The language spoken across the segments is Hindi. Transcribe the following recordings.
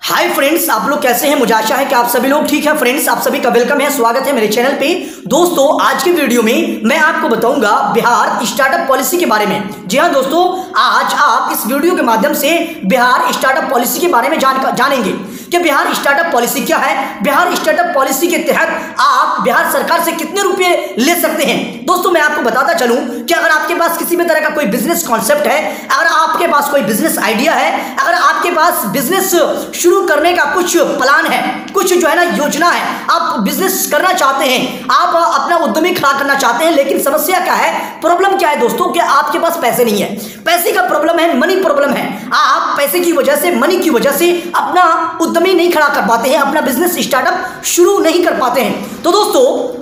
हाय फ्रेंड्स, आप लोग कैसे हैं। मुझे आशा है कि आप सभी लोग ठीक हैं। फ्रेंड्स, आप सभी का वेलकम है, स्वागत है मेरे चैनल पे। दोस्तों, आज की वीडियो में मैं आपको बताऊंगा बिहार स्टार्टअप पॉलिसी के बारे में। जी हां दोस्तों, आज आप इस वीडियो के माध्यम से बिहार स्टार्टअप पॉलिसी के बारे में जानेंगे कि बिहार स्टार्टअप पॉलिसी क्या है। बिहार स्टार्टअप पॉलिसी के तहत आप बिहार सरकार से कितने रुपए ले सकते हैं। दोस्तों, मैं आपको बताता चलूं कि अगर आपके पास किसी भी तरह का कोई बिजनेस कॉन्सेप्ट है, अगर आपके पास कोई बिजनेस आइडिया है, अगर आपके पास बिजनेस शुरू करने का कुछ प्लान है, कुछ जो है ना योजना है, आप बिजनेस करना चाहते हैं, आप अपना उद्यमी खड़ा करना चाहते हैं, लेकिन समस्या क्या है, प्रॉब्लम क्या है दोस्तों, कि आपके पास पैसे नहीं है। पैसे का प्रॉब्लम है, मनी प्रॉब्लम है। आप पैसे की वजह से, मनी की वजह से अपना उद्यमी नहीं खड़ा कर पाते हैं, अपना बिजनेस स्टार्टअप शुरू नहीं कर पाते हैं। तो दोस्तों,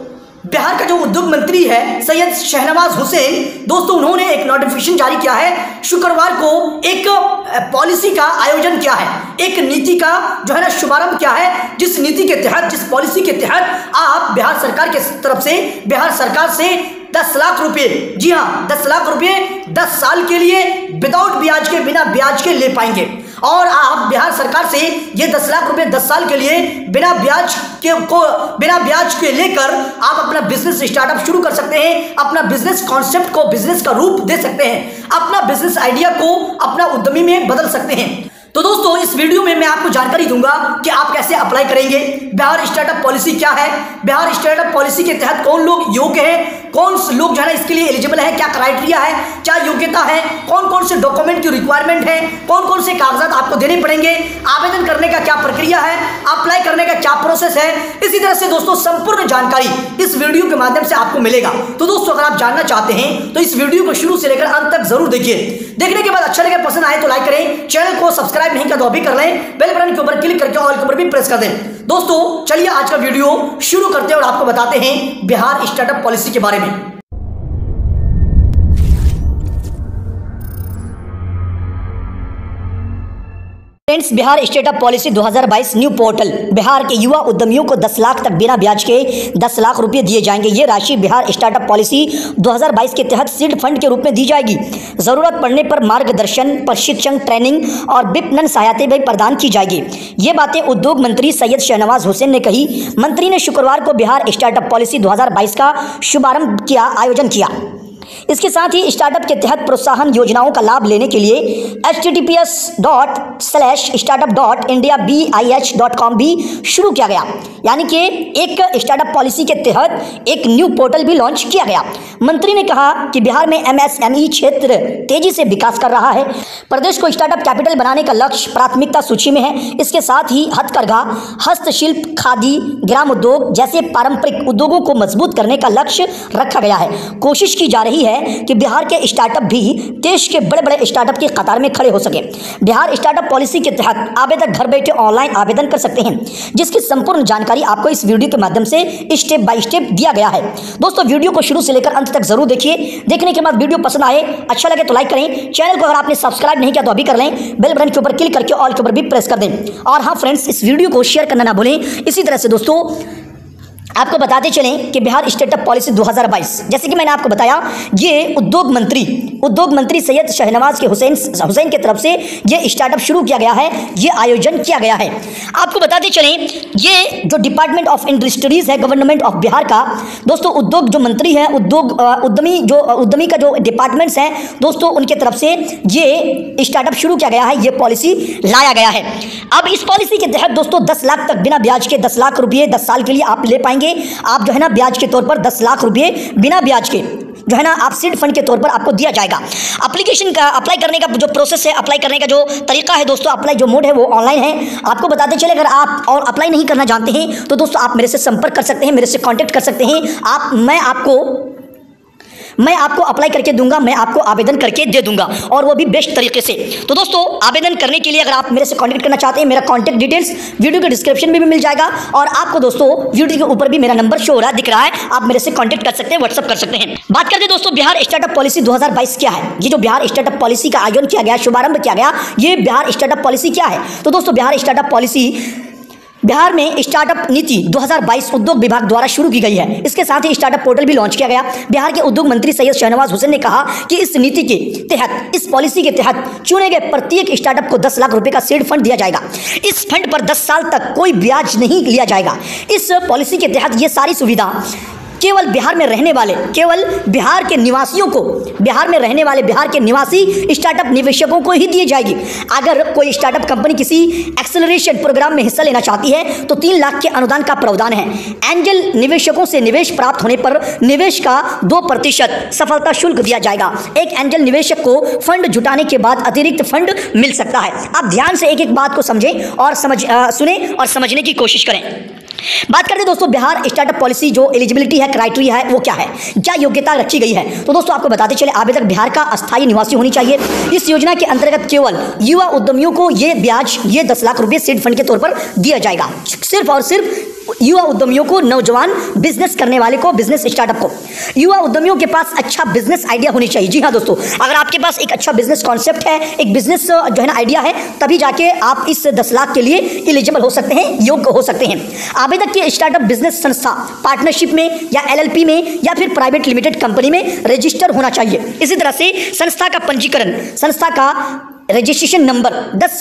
बिहार का जो उद्योग मंत्री है सैयद शहनवाज हुसैन, दोस्तों उन्होंने एक नोटिफिकेशन जारी किया है। शुक्रवार को एक पॉलिसी का आयोजन किया है, एक नीति का जो है ना शुभारंभ किया है, जिस नीति के तहत, जिस पॉलिसी के तहत आप बिहार सरकार के तरफ से, बिहार सरकार से 10 लाख रुपए, जी हाँ 10 लाख रुपए 10 साल के लिए विदाउट ब्याज के, बिना ब्याज के ले पाएंगे। और आप बिहार सरकार से ये 10 लाख रुपए 10 साल के लिए बिना ब्याज के लेकर आप अपना बिजनेस स्टार्टअप शुरू कर सकते हैं, अपना बिजनेस कॉन्सेप्ट को बिजनेस का रूप दे सकते हैं, अपना बिजनेस आइडिया को अपना उद्यमी में बदल सकते हैं। तो दोस्तों, इस वीडियो में मैं आपको जानकारी दूंगा कि आप कैसे अप्लाई करेंगे। बिहार स्टार्टअप पॉलिसी क्या है, बिहार स्टार्टअप पॉलिसी के तहत कौन लोग योग्य हैं, कौन लोग जो है ना इसके लिए एलिजिबल है, क्या क्राइटेरिया है, क्या योग्यता है, कौन कौन से डॉक्यूमेंट की रिक्वायरमेंट है, कौन कौन से कागजात आपको देने पड़ेंगे, आवेदन करने का क्या प्रक्रिया है, अप्लाई करने का क्या प्रोसेस है। इसी तरह से दोस्तों संपूर्ण जानकारी इस वीडियो के माध्यम से आपको मिलेगा। तो दोस्तों, अगर आप जानना चाहते हैं तो इस वीडियो को शुरू से लेकर अंत तक जरूर देखिए। देखने के बाद अच्छा लगे, पसंद आए तो लाइक करें, चैनल को सब्सक्राइब नहीं किया तो अभी कर लें, बेल बटन के ऊपर क्लिक करके ऑल के ऊपर भी प्रेस कर दें। दोस्तों, चलिए आज का वीडियो शुरू करते हैं और आपको बताते हैं बिहार स्टार्टअप पॉलिसी के बारे में। Friends, Bihar startup policy 2022 new portal. Bihar के युवा उद्यमियों को 10 लाख तक बिना ब्याज के 10 लाख रुपए दिए जाएंगे। ये राशि बिहार स्टार्टअप पॉलिसी 2022 के तहत सीड फंड के रूप में दी जाएगी। जरूरत पड़ने पर मार्गदर्शन, प्रशिक्षण, ट्रेनिंग और विपणन सहायता भी प्रदान की जाएगी। ये बातें उद्योग मंत्री सैयद शहनवाज हुसैन ने कही। मंत्री ने शुक्रवार को बिहार स्टार्टअप पॉलिसी 2022 का शुभारंभ किया, आयोजन किया। इसके साथ ही स्टार्टअप के तहत प्रोत्साहन योजनाओं का लाभ लेने के लिए https:/startup.indiabih.com भी शुरू किया गया। यानी कि एक स्टार्टअप पॉलिसी के तहत एक न्यू पोर्टल भी लॉन्च किया गया। मंत्री ने कहा कि बिहार में MSME क्षेत्र तेजी से विकास कर रहा है। प्रदेश को स्टार्टअप कैपिटल बनाने का लक्ष्य प्राथमिकता सूची में है। इसके साथ ही हथकरघा, हस्तशिल्प, खादी, ग्राम उद्योग जैसे पारंपरिक उद्योगों को मजबूत करने का लक्ष्य रखा गया है। कोशिश की जा रही है कि बिहार के स्टार्टअप भी देश के बड़े बड़े स्टार्टअप की कतार में खड़े हो सके। बिहार स्टार्टअप पॉलिसी के तहत आवेदक घर बैठे ऑनलाइन आवेदन कर सकते हैं, जिसकी संपूर्ण जानकारी आपको इस वीडियो के माध्यम से स्टेप बाय स्टेप दिया गया है। दोस्तों, वीडियो को शुरू से लेकर अंत तक जरूर देखिए। देखने के बाद वीडियो पसंद आए, अच्छा लगे तो लाइक करें। चैनल को अगर आपने सब्सक्राइब नहीं किया तो अभी कर लें, बेल बटन के ऊपर क्लिक करके ऑल के ऊपर भी प्रेस कर दें। और हाँ फ्रेंड्स, इस वीडियो को शेयर करना ना भूलें। इसी तरह से दोस्तों आपको बताते चलें कि बिहार स्टार्टअप पॉलिसी 2022, जैसे कि मैंने आपको बताया, ये उद्योग मंत्री सैयद शहनवाज के हुसैन की तरफ से ये स्टार्टअप शुरू किया गया है, ये आयोजन किया गया है। आपको बताते चलें, ये जो डिपार्टमेंट ऑफ इंडस्ट्रीज है गवर्नमेंट ऑफ बिहार का, दोस्तों उद्योग जो मंत्री है, उद्यमी का जो डिपार्टमेंट्स हैं दोस्तों, उनके तरफ से ये स्टार्टअप शुरू किया गया है, ये पॉलिसी लाया गया है। अब इस पॉलिसी के तहत दोस्तों 10 लाख तक बिना ब्याज के 10 लाख रुपये 10 साल के लिए आप ले पाएंगे। आप जो है ना ब्याज के तौर पर 10 लाख रुपए बिना ब्याज के जो है ना आप सीड फंड के तौर पर आपको दिया जाएगा। एप्लीकेशन का अप्लाई करने का जो प्रोसेस है, अप्लाई करने का जो तरीका है दोस्तों, अप्लाई जो मोड है वो ऑनलाइन है। आपको बताते चले, अगर आप और अप्लाई नहीं करना जानते हैं तो दोस्तों आप मेरे से संपर्क कर सकते हैं, मेरे से कांटेक्ट कर सकते हैं। मैं आपको अप्लाई करके दूंगा, मैं आपको आवेदन करके दे दूंगा, और वो भी बेस्ट तरीके से। तो दोस्तों, आवेदन करने के लिए अगर आप मेरे से कांटेक्ट करना चाहते हैं, मेरा कांटेक्ट डिटेल्स वीडियो के डिस्क्रिप्शन में भी मिल जाएगा, और आपको दोस्तों वीडियो के ऊपर भी मेरा नंबर शो हो रहा है, दिख रहा है, आप मेरे से कांटेक्ट कर सकते हैं, व्हाट्सअप कर सकते हैं। बात करते हैं दोस्तों बिहार स्टार्टअप पॉलिसी 2022 क्या है। ये जो बिहार स्टार्टअप पॉलिसी का आयोजन किया गया, शुभारंभ किया गया, ये बिहार स्टार्टअप पॉलिसी क्या है। तो दोस्तों बिहार स्टार्टअप पॉलिसी बिहार में स्टार्टअप नीति 2022 उद्योग विभाग द्वारा शुरू की गई है। इसके साथ ही स्टार्टअप पोर्टल भी लॉन्च किया गया। बिहार के उद्योग मंत्री सैयद शाहनवाज हुसैन ने कहा कि इस नीति के तहत, इस पॉलिसी के तहत चुने गए प्रत्येक स्टार्टअप को 10 लाख रुपए का सीड फंड दिया जाएगा। इस फंड पर 10 साल तक कोई ब्याज नहीं लिया जाएगा। इस पॉलिसी के तहत ये सारी सुविधा केवल बिहार में रहने वाले, केवल बिहार के निवासियों को, बिहार में रहने वाले बिहार के निवासी स्टार्टअप निवेशकों को ही दी जाएगी। अगर कोई स्टार्टअप कंपनी किसी एक्सेलरेशन प्रोग्राम में हिस्सा लेना चाहती है तो 3 लाख के अनुदान का प्रावधान है। एंजल निवेशकों से निवेश प्राप्त होने पर निवेश का 2% सफलता शुल्क दिया जाएगा। एक एंजल निवेशक को फंड जुटाने के बाद अतिरिक्त फंड मिल सकता है। आप ध्यान से एक एक बात को समझें और सुने और समझने की कोशिश करें। बात करते हैं दोस्तों बिहार स्टार्टअप पॉलिसी जो एलिजिबिलिटी है, क्राइटेरिया है, वो क्या है, क्या योग्यता रखी गई है। तो दोस्तों आपको बताते चले, आवेदक बिहार का अस्थायी निवासी होनी चाहिए। इस योजना के अंतर्गत केवल युवा उद्यमियों को ये ब्याज, ये 10 लाख रुपए सीड फंड के तौर पर दिया जाएगा। सिर्फ और सिर्फ युवा उद्यमियों को, नौजवान बिजनेस करने वाले को, बिजनेस स्टार्टअप को। युवा उद्यमियों के पास अच्छा बिजनेस आइडिया होनी चाहिए। जी हाँ दोस्तों, अगर आपके पास एक अच्छा बिजनेस कॉन्सेप्ट है, एक बिजनेस जो है ना आइडिया है, तभी जाके आप इस 10 लाख के लिए एलिजिबल हो सकते हैं, योग्य हो सकते हैं। आवेदक के स्टार्टअप बिजनेस संस्था, पार्टनरशिप में या LLP में या फिर प्राइवेट लिमिटेड कंपनी में रजिस्टर होना चाहिए। इसी तरह से संस्था का पंजीकरण, संस्था का रजिस्ट्रेशन नंबर 10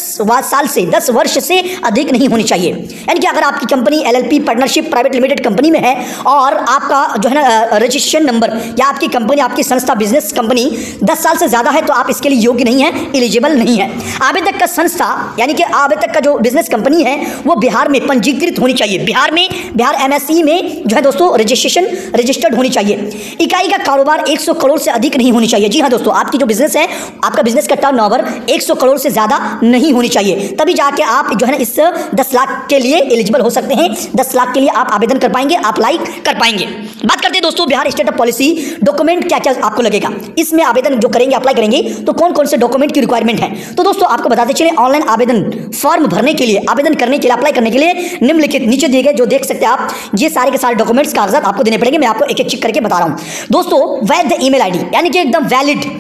साल से 10 वर्ष से अधिक नहीं होनी चाहिए। यानी कि अगर आपकी company LLP, partnership, private limited company में है और आपका जो है ना रजिस्ट्रेशन नंबर या आपकी कंपनी, आपकी संस्था, बिजनेस कंपनी 10 साल से ज़्यादा है तो आप इसके लिए योग्य नहीं है, एलिजिबल नहीं है। आवेदक का संस्था यानी कि आवेदक का जो बिजनेस कंपनी है वो बिहार में पंजीकृत होनी चाहिए। बिहार MSE में जो है दोस्तों रजिस्टर्ड होनी चाहिए। इकाई का कारोबार 100 करोड़ से अधिक नहीं होनी चाहिए। जी हाँ दोस्तों, आपकी जो बिजनेस है, आपका बिजनेस का टर्नओवर 100 करोड़ से ज्यादा नहीं होनी चाहिए, तभी जाके आप जो है ना इस 10 लाख के लिए एलिजिबल हो सकते हैं। 10 लाख के लिए आप आवेदन कर पाएंगे, अप्लाई कर पाएंगे। बात करते हैं दोस्तों बिहार स्टार्टअप पॉलिसी, डॉक्यूमेंट क्या क्या आपको लगेगा इसमें आवेदन जो करेंगे, अप्लाई करेंगे तो कौन कौन से डॉक्यूमेंट की रिक्वायरमेंट है। तो दोस्तों आपको बताते चले, ऑनलाइन आवेदन फॉर्म भरने के लिए, आवेदन करने के लिए, अप्लाई करने के लिए निम्नलिखित नीचे दिए गए जो देख सकते हैं आप, ये सारे के सारे डॉक्यूमेंट्स, कागजात आपको देने पड़ेंगे। मैं आपको एक एक चेक करके बता रहा हूं दोस्तों। वैध ईमेल आईडी यानी कि एकदम वैलिड,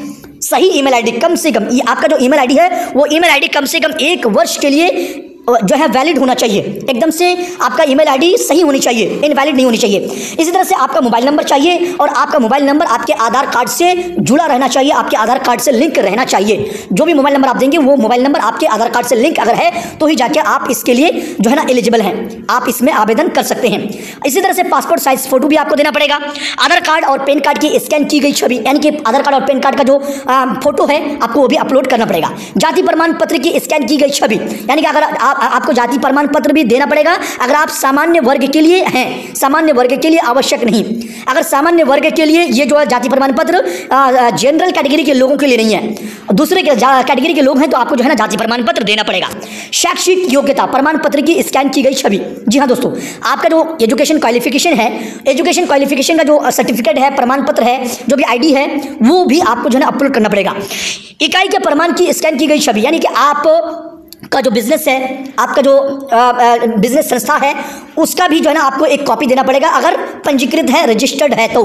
सही ईमेल आईडी, कम से कम ये आपका जो ईमेल आईडी है वो ईमेल आईडी कम से कम 1 वर्ष के लिए जो है वैलिड होना चाहिए। एकदम से आपका ईमेल आईडी सही होनी चाहिए, इनवैलिड नहीं होनी चाहिए। इसी तरह से आपका मोबाइल नंबर चाहिए और आपका मोबाइल नंबर आपके आधार कार्ड से जुड़ा रहना चाहिए, आपके आधार कार्ड से लिंक रहना चाहिए। जो भी मोबाइल नंबर आप देंगे वो मोबाइल नंबर आपके आधार कार्ड से लिंक अगर है तो ही जाके आप इसके लिए जो है ना एलिजिबल हैं, आप इसमें आवेदन कर सकते हैं। इसी तरह से पासपोर्ट साइज फोटो भी आपको देना पड़ेगा। आधार कार्ड और पैन कार्ड की स्कैन की गई छवि यानी कि आधार कार्ड और पैन कार्ड का जो फोटो है आपको वो भी अपलोड करना पड़ेगा। जाति प्रमाण पत्र की स्कैन की गई छवि यानी कि अगर आपको जाति प्रमाण पत्र भी देना पड़ेगा अगर आप सामान्य वर्ग के लिए हैं, सामान्य वर्ग के लिए आवश्यक नहीं। अगर सामान्य वर्ग के लिए ये जो है जाति प्रमाण पत्र जनरल कैटेगरी के लोगों के लिए नहीं है, दूसरे कैटेगरी के लोग हैं तो आपको जो है ना जाति प्रमाण पत्र देना पड़ेगा। शैक्षिक योग्यता प्रमाण पत्र की स्कैन की गई छवि। जी हाँ दोस्तों, आपका जो एजुकेशन क्वालिफिकेशन है, एजुकेशन क्वालिफिकेशन का जो सर्टिफिकेट है, प्रमाण पत्र है, जो भी आईडी है वो भी आपको जो है ना अपलोड करना पड़ेगा। इकाई के प्रमाण की स्कैन की गई छवि यानी कि आप का जो बिजनेस है, आपका जो बिजनेस संस्था है उसका भी जो है ना आपको एक कॉपी देना पड़ेगा अगर पंजीकृत है, रजिस्टर्ड है तो।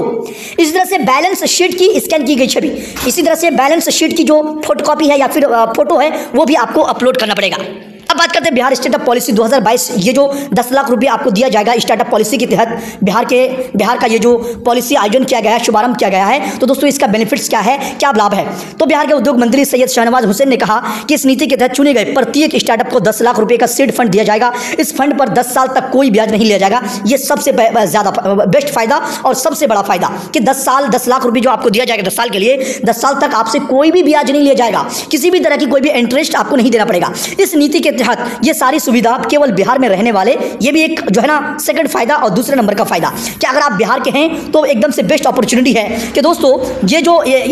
इसी तरह से बैलेंस शीट की स्कैन की गई छवि, इसी तरह से बैलेंस शीट की जो फोटोकॉपी है या फिर फोटो है वो भी आपको अपलोड करना पड़ेगा। अब बात करते हैं बिहार स्टार्टअप पॉलिसी 2022, ये जो 10 लाख रुपए आपको दिया जाएगा स्टार्टअप पॉलिसी के तहत, बिहार का ये जो पॉलिसी आयोजन किया गया है, शुभारंभ किया गया है, तो दोस्तों इसका बेनिफिट्स क्या है, क्या लाभ है। तो बिहार के उद्योग मंत्री सैयद शाहनवाज हुसैन ने कहा कि इस नीति के तहत चुने गए प्रत्येक स्टार्टअप को 10 लाख रुपए का सीड फंड दिया जाएगा। इस फंड पर 10 साल तक कोई ब्याज नहीं लिया जाएगा। ये सबसे ज्यादा बेस्ट फायदा और सबसे बड़ा फायदा कि 10 लाख रुपए जो आपको दिया जाएगा 10 साल के लिए, 10 साल तक आपसे कोई भी ब्याज नहीं लिया जाएगा, किसी भी तरह की कोई भी इंटरेस्ट आपको नहीं देना पड़ेगा। इस नीति के तहत ये सारी सुविधा केवल बिहार में रहने वाले, ये भी एक जो है ना सेकंड फायदा और दूसरे नंबर का फायदा कि अगर आप बिहार के हैं तो एकदम से बेस्ट अपॉर्चुनिटी है कि दोस्तों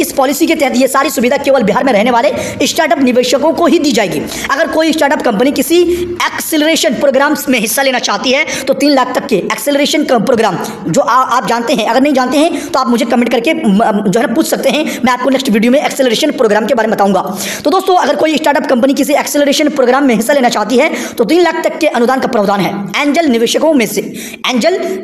इस पॉलिसी के तहत ये सारी सुविधा केवल बिहार में रहने वाले स्टार्टअप निवेशकों को ही दी जाएगी। अगर कोई स्टार्टअप कंपनी किसी एक्सेलरेशन प्रोग्राम्स में हिस्सा लेना चाहती है तो 3 लाख तक के एक्सेलरेशन प्रोग्राम जो आप जानते हैं, अगर नहीं जानते हैं तो आप मुझे कमेंट करके जो है ना पूछ सकते हैं, मैं आपको नेक्स्ट वीडियो में एक्सेलरेशन प्रोग्राम के बारे में बताऊंगा। तो दोस्तों अगर कोई स्टार्टअप कंपनी किसी एक्सेलरेशन प्रोग्राम में हिस्सा लेना चाहती है तो 3 लाख तक के अनुदान का प्रावधान है। एंजल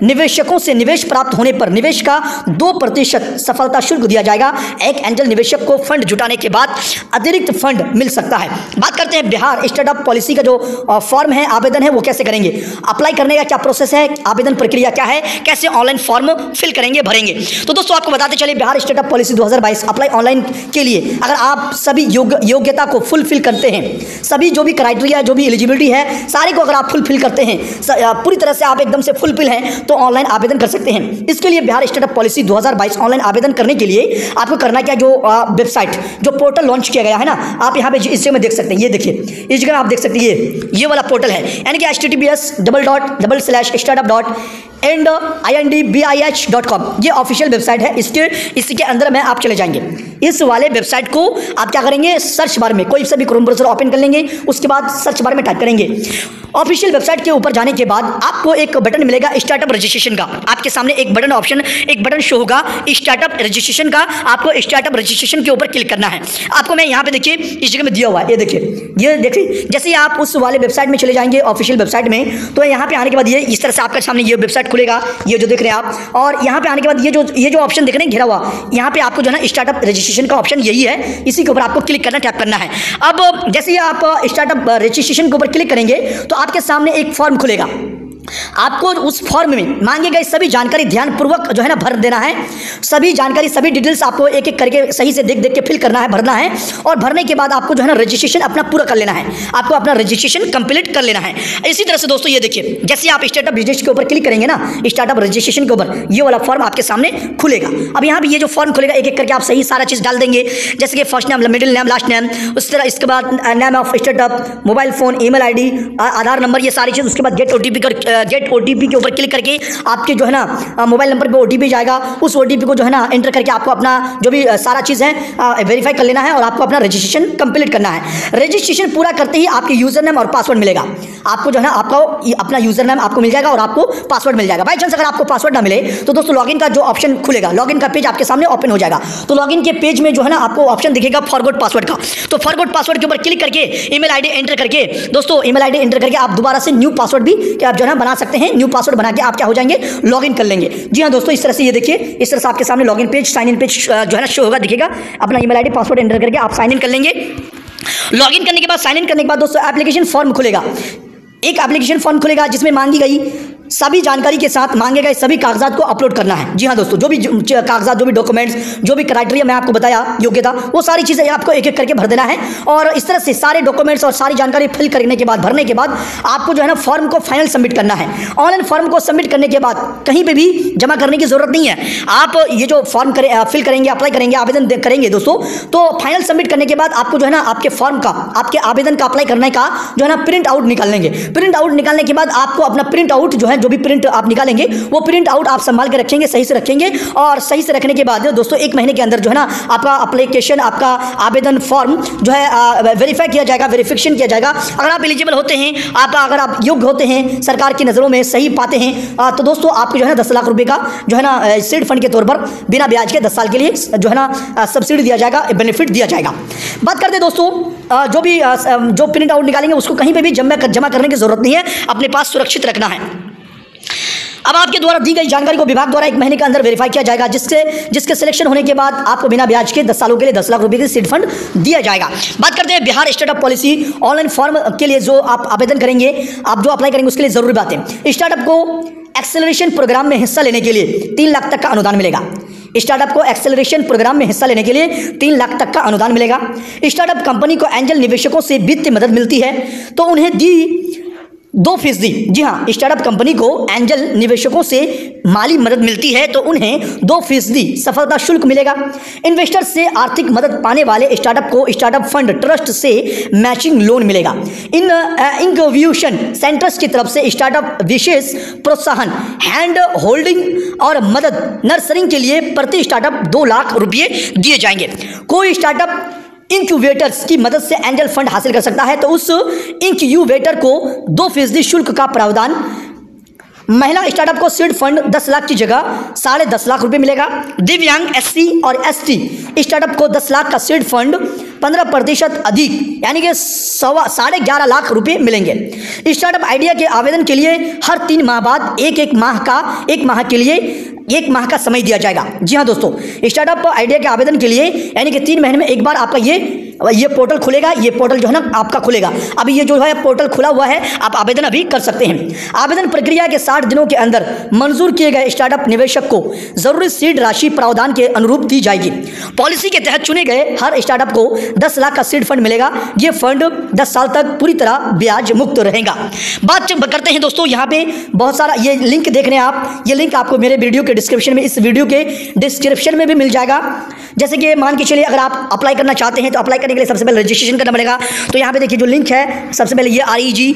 निवेशकों से निवेश प्राप्त होने पर निवेश का 2% सफलता शुल्क दिया जाएगा। एक एंजल निवेशक को फंड जुटाने के बाद अतिरिक्त फंड मिल सकता है। बात करते हैं बिहार स्टार्टअप पॉलिसी का जो फॉर्म है, आवेदन है, वो कैसे करेंगे, अप्लाई करने का क्या प्रोसेस है, आवेदन प्रक्रिया क्या है, कैसे ऑनलाइन फॉर्म फिल करेंगे, भरेंगे। तो दोस्तों आपको बताते चलिए, Bihar startup policy 2022 apply online के लिए अगर आप सभी योग्यता को फुलफिल करते हैं, सभी जो भी क्राइटेरिया, जो भी एलिजिबिलिटी है, सारे को अगर आप फुलफिल करते हैं, पूरी तरह से आप एकदम से फुलफिल हैं, तो ऑनलाइन आवेदन कर सकते हैं। इसके लिए बिहार स्टार्टअप पॉलिसी 2022 ऑनलाइन आवेदन करने के लिए आपको करना क्या, जो वेबसाइट, जो पोर्टल लॉन्च किया गया है ना, आप यहाँ पे इस जगह में देख सकते हैं। ये देखिए, इस जगह आप देख सकते हैं, ये वाला पोर्टल है, यानी कि https://startup.indbih.com ये ऑफिशियल वेबसाइट है। इसके अंदर में आप चले जाएंगे। इस वाले वेबसाइट को आप क्या करेंगे, सर्च बार में कोई सा भी क्रोम ब्राउज़र ओपन कर लेंगे, उसके बाद सर्च बार में टाइप करेंगे। ऑफिशियल वेबसाइट के ऊपर जाने के बाद आपको एक बटन मिलेगा स्टार्टअप रजिस्ट्रेशन का। आपके सामने एक बटन शो होगा स्टार्टअप रजिस्ट्रेशन का। आपको स्टार्टअप रजिस्ट्रेशन के ऊपर क्लिक करना है। आपको मैं यहाँ पे देखिए इस जगह में दिया हुआ है, ये देखिए जैसे ही आप उस वाले वेबसाइट में चले जाएंगे, ऑफिशियल वेबसाइट में, तो यहाँ पे आने के बाद ये इस तरह से आपके सामने ये वेबसाइट खुलेगा, ये जो देख रहे हैं आप। और यहाँ पे आने के बाद ये जो ऑप्शन देख रहे हैं घेरा हुआ, यहाँ पे आपको जो है ना स्टार्टअप रजिस्ट्रेशन का ऑप्शन यही है, इसी के ऊपर आपको क्लिक करना, टैप करना है। अब जैसे ही आप स्टार्टअप रजिस्ट्रेशन के ऊपर क्लिक करेंगे तो आपके सामने एक फॉर्म खुलेगा। आपको उस फॉर्म में मांगे गए सभी जानकारी ध्यानपूर्वक जो है ना भर देना है। सभी जानकारी, सभी डिटेल्स आपको एक एक करके सही से देख के फिल करना है, भरना है। और भरने के बाद आपको जो है ना रजिस्ट्रेशन अपना पूरा कर लेना है, आपको अपना रजिस्ट्रेशन कंप्लीट कर लेना है। इसी तरह से दोस्तों ये देखिए, जैसे आप स्टार्टअप बिजनेस के ऊपर क्लिक करेंगे ना, स्टार्टअप रजिस्ट्रेशन के ऊपर, ये वाला फॉर्म आपके सामने खुलेगा। अब यहाँ पे ये जो फॉर्म खुलेगा, एक एक करके आप सही सारा चीज़ डाल देंगे, जैसे कि first name, middle name, last name, उस तरह इसके बाद name of startup, mobile phone, email ID, Aadhaar number, ये सारी चीज़। उसके बाद गेट ओटीपी के ऊपर क्लिक करके आपके जो है ना मोबाइल नंबर पे ओटीपी जाएगा। उस ओटीपी को जो है ना एंटर करके आपको अपना जो भी सारा चीज़ है वेरीफाई कर लेना है और आपको अपना रजिस्ट्रेशन कंप्लीट करना है। रजिस्ट्रेशन पूरा करते ही आपके यूजर नेम और पासवर्ड मिलेगा। आपको जो है ना आपको अपना यूजर नेम आपको मिल जाएगा और आपको पासवर्ड मिल जाएगा। बाई चांस अगर आपको पासवर्ड ना मिले तो दोस्तों लॉगिन का जो ऑप्शन खुलेगा, लॉगिन का पेज आपके सामने ओपन हो जाएगा। तो लॉगिन के पेज में जो है ना आपको ऑप्शन दिखेगा फॉरगॉट पासवर्ड का। तो फॉरगॉट पासवर्ड के ऊपर क्लिक करके ईमेल आईडी एंटर करके, दोस्तों ईमेल आईडी एंटर करके आप दोबारा से न्यू पासवर्ड भी आप जो है ना बना सकते हैं। न्यू पासवर्ड बना के आप क्या हो जाएंगे, लॉगिन कर लेंगे। जी हाँ दोस्तों, इस तरह से ये देखिए, इस तरह से आपके सामने login page, sign in page जो है ना शो होगा, दिखेगा। अपना ईमेल आईडी पासवर्ड एंटर करके आप साइन इन कर लेंगे। लॉगिन करने के बाद, साइन इन करने के बाद दोस्तों एप्लीकेशन फॉर्म खुलेगा। एक एप्लीकेशन फॉर्म खुलेगा जिसमें मांगी गई सभी जानकारी के साथ मांगे गए सभी कागजात को अपलोड करना है। जी हाँ दोस्तों, जो भी कागजात, जो भी डॉक्यूमेंट्स, जो भी क्राइटेरिया मैं आपको बताया, योग्यता, वो सारी चीज़ें आपको एक एक करके भर देना है। और इस तरह से सारे डॉक्यूमेंट्स और सारी जानकारी फिल करने के बाद, भरने के बाद आपको जो है ना फॉर्म को फाइनल सबमिट करना है। ऑनलाइन फॉर्म को सबमिट करने के बाद कहीं पर भी जमा करने की जरूरत नहीं है। आप ये जो फॉर्म फिल करेंगे, अप्लाई करेंगे, आवेदन करेंगे दोस्तों, तो फाइनल सबमिट करने के बाद आपको जो है ना आपके फॉर्म का, आपके आवेदन का, अप्लाई करने का जो है ना प्रिंट आउट निकाल लेंगे। प्रिंट आउट निकालने के बाद आपको अपना प्रिंट आउट जो है, जो भी प्रिंट आप निकालेंगे, वो प्रिंट आउट आप संभाल के रखेंगे, सही से रखेंगे। और सही से रखने के बाद दोस्तों 1 महीने के अंदर जो है ना आपका एप्लीकेशन, आपका आवेदन फॉर्म जो है वेरीफाई किया जाएगा, वेरिफिकेशन किया जाएगा। अगर आप एलिजिबल होते हैं, अगर आप योग्य होते हैं, सरकार की नज़रों में सही पाते हैं, तो दोस्तों आपको जो है ना 10 लाख रुपए का जो है ना सीड फंड के तौर पर बिना ब्याज के 10 साल के लिए जो है ना सब्सिडी दिया जाएगा, बेनिफिट दिया जाएगा। बात करते हैं दोस्तों, जो प्रिंट आउट निकालेंगे उसको कहीं पे भी जमा करने की जरूरत नहीं है, अपने पास सुरक्षित रखना है। अब आपके द्वारा दी गई जानकारी को विभाग द्वारा 1 महीने के अंदर वेरीफाई किया जाएगा, जिसके सिलेक्शन होने के बाद आपको बिना ब्याज के 10 सालों के लिए 10 लाख रुपए की सीड फंड दिया जाएगा। बात करते हैं Bihar startup policy online form के लिए, जो आप आवेदन करेंगे, आप जो अप्लाई करेंगे, उसके लिए जरूरी बातें। स्टार्टअप को एक्सेलरेशन प्रोग्राम में हिस्सा लेने के लिए 3 लाख तक का अनुदान मिलेगा। स्टार्टअप को एक्सेलरेशन प्रोग्राम में हिस्सा लेने के लिए 3 लाख तक का अनुदान मिलेगा। स्टार्टअप कंपनी को एंजल निवेशकों से वित्तीय मदद मिलती है तो उन्हें दी 2%। जी हाँ, स्टार्टअप कंपनी को एंजल निवेशकों से माली मदद मिलती है तो उन्हें 2% सफलता शुल्क मिलेगा। इन्वेस्टर से आर्थिक मदद पाने वाले स्टार्टअप को स्टार्टअप फंड ट्रस्ट से मैचिंग लोन मिलेगा। इन इंक्यूबेशन सेंटर्स की तरफ से स्टार्टअप विशेष प्रोत्साहन, हैंड होल्डिंग और मदद नर्सरिंग के लिए प्रति स्टार्टअप 2 लाख रुपये दिए जाएंगे। कोई स्टार्टअप इंक्यूबेटर्स की मदद से एंजल फंड हासिल कर सकता है तो उस इंक्यूबेटर को 2% शुल्क का प्रावधान। महिला स्टार्टअप को सीड फंड 10 लाख की जगह 10.5 लाख रुपए मिलेगा। दिव्यांग, SC और ST स्टार्टअप को 10 लाख का सीड फंड 15% अधिक यानी कि 11.5 लाख रुपए मिलेंगे। स्टार्टअप आइडिया के आवेदन के लिए हर 3 माह बाद एक माह के लिए 1 माह का समय दिया जाएगा। जी हाँ दोस्तों, स्टार्टअप आइडिया के आवेदन के लिए यानी कि 3 महीने में एक बार आपका ये पोर्टल खुलेगा। ये पोर्टल जो है ना आपका खुलेगा। अभी ये जो है पोर्टल खुला हुआ है, आप आवेदन अभी कर सकते हैं। आवेदन प्रक्रिया के 60 दिनों के अंदर मंजूर किए गए स्टार्टअप निवेशक को जरूरी सीड राशि प्रावधान के अनुरूप दी जाएगी। पॉलिसी के तहत चुने गए हर स्टार्टअप को 10 लाख का सीड फंड मिलेगा। ये फंड 10 साल तक पूरी तरह ब्याज मुक्त रहेगा। बात करते हैं दोस्तों, यहाँ पे बहुत सारा ये लिंक देख रहे हैं आप, ये लिंक आपको मेरे वीडियो के डिस्क्रिप्शन में, इस वीडियो के डिस्क्रिप्शन में भी मिल जाएगा। जैसे कि मान के चलिए अगर आप अप्लाई करना चाहते हैं तो अप्लाई करने के लिए सबसे पहले रजिस्ट्रेशन करना पड़ेगा। तो यहाँ पे देखिए जो लिंक है, सबसे पहले ये REG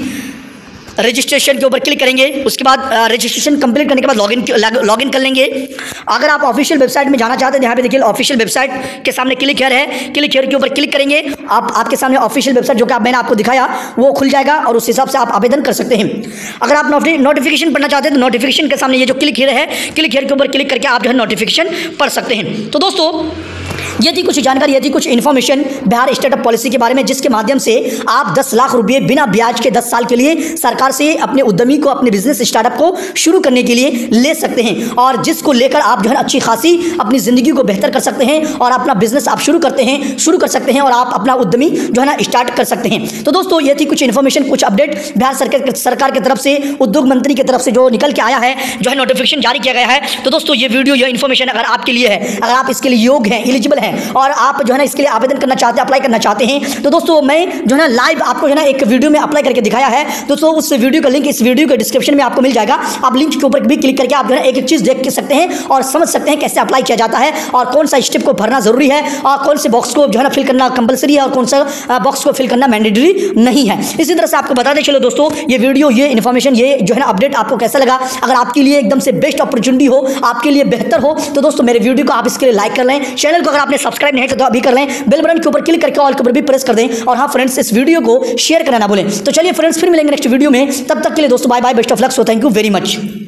रजिस्ट्रेशन के ऊपर क्लिक करेंगे। उसके बाद रजिस्ट्रेशन कंप्लीट करने के बाद लॉगिन कर लेंगे। अगर आप ऑफिशियल वेबसाइट में जाना चाहते हैं, यहाँ पे देखिए ऑफिशियल वेबसाइट के सामने क्लिक हेयर है, क्लिक हेयर के ऊपर क्लिक करेंगे। आपके सामने ऑफिशियल वेबसाइट जो कि मैंने आपको दिखाया वो खुल जाएगा और उस हिसाब से आप आवेदन कर सकते हैं। अगर आप नोटिफिकेशन पढ़ना चाहते हैं तो नोटिफिकेशन के सामने ये जो क्लिक हेयर है, क्लिक हेयर के ऊपर क्लिक करके आप जो है नोटिफिकेशन पढ़ सकते हैं। तो दोस्तों ये थी कुछ जानकारी, ये थी कुछ इन्फॉर्मेशन बिहार स्टार्टअप पॉलिसी के बारे में, जिसके माध्यम से आप 10 लाख रुपए बिना ब्याज के 10 साल के लिए सरकार से अपने उद्यमी को, अपने बिजनेस स्टार्टअप को शुरू करने के लिए ले सकते हैं और जिसको लेकर आप जो है अच्छी खासी अपनी जिंदगी को बेहतर कर सकते हैं और अपना बिजनेस आप शुरू कर सकते हैं और आप अपना उद्यमी जो है ना स्टार्ट कर सकते हैं। तो दोस्तों ये थी कुछ इन्फॉर्मेशन, कुछ अपडेट बिहार सरकार की तरफ से, उद्योग मंत्री की तरफ से जो निकल के आया है, जो है नोटिफिकेशन जारी किया गया है। तो दोस्तों ये वीडियो, ये इन्फॉर्मेशन अगर आपके लिए है, अगर आप इसके लिए योग्य हैं, एलिजिबल हैं और आप जो है ना इसके लिए आवेदन करना चाहते हैं, अप्लाई करना चाहते हैं, तो दोस्तों मैं जो है ना लाइव आपको जो है ना एक वीडियो में अप्लाई करके दिखाया है। दोस्तों उस वीडियो का लिंक इस वीडियो के डिस्क्रिप्शन में आपको मिल जाएगा। आप लिंक के ऊपर भी क्लिक करके आप जो है एक चीज देख सकते हैं और समझ सकते हैं कैसे अप्लाई किया जाता है और कौन सा स्टेप को भरना जरूरी है और कौन से बॉक्स को जो है ना फिल करना कंपलसरी है और कौन सा बॉक्स को फिल करना मैंडेटरी नहीं है। इसी तरह से आपको बता दें, चलो दोस्तों ये वीडियो, ये इन्फॉर्मेशन, ये जो है ना अपडेट आपको कैसा लगा। अगर आपके लिए एकदम से बेस्ट अपॉर्चुनिटी हो, आपके लिए बेहतर हो, तो दोस्तों मेरे वीडियो को आप इसके लिए लाइक कर लें। चैनल को अगर आपने सब्सक्राइब नहीं किया तो अभी कर लें, बेल बटन के ऊपर क्लिक करके ऑल के ऊपर भी प्रेस कर दें और हाँ फ्रेंड्स इस वीडियो को शेयर करना ना भूलें। तो चलिए फ्रेंड्स फिर मिलेंगे नेक्स्ट वीडियो में, तब तक के लिए दोस्तों bye bye, best of luck, so thank you very much.